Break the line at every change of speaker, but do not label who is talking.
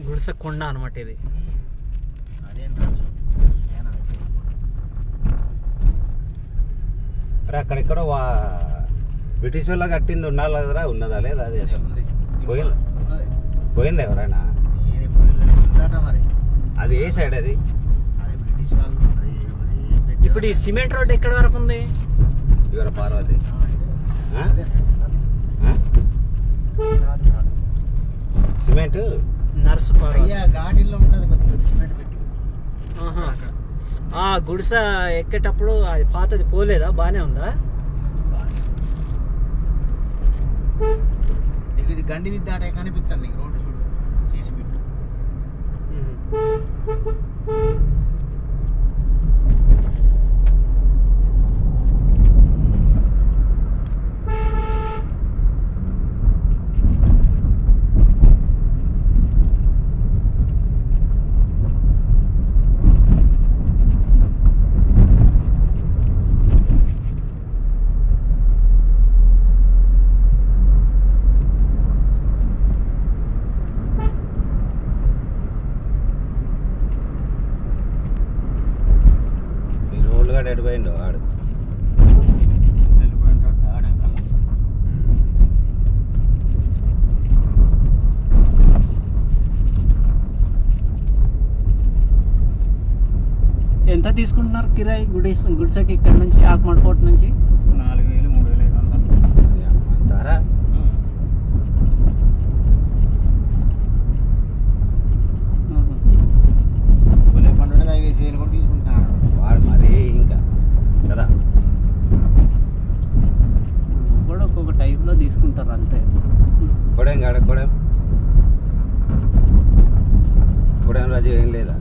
గుడిసె కొండ అనమాట ఇది.
అరే అక్కడెక్కడ బ్రిటిష్ వాళ్ళ కట్టింది ఉండాలి కదరా, ఉన్నదా లేదా? అది పోయింది ఎవరైనా? అది ఏ సైడ్ అది?
ఇప్పుడు ఈ సిమెంట్ రోడ్ ఎక్కడి వరకు ఉంది?
ఇవర పార్వతి సిమెంట్
నర్సు పార్వతి
గాడిలో ఉంటుంది కొద్దిగా సిమెంట్ పెట్టి.
గుడిసె ఎక్కేటప్పుడు అది పాతది పోలేదా? బానే ఉందా?
ఇది గండి విద్దాటే కనిపిస్తాను నీకు రోడ్డు చూడు చేసి పెట్టు.
ఎడిపోయిండు వాడు.
ఎంత తీసుకుంటున్నారు కిరాయి గుడిసెకి ఇక్కడ నుంచి ఆకుమడకోట నుంచి?
4,000 3,500
అంటారా?
పండుగ 5,000 కూడా తీసుకుంటున్నాడు
వాడు మరీ ఇంకా కదా.
కూడా ఒక్కొక్క టైప్లో తీసుకుంటారు అంతే.
కొడేం రాజు ఏం లేదా?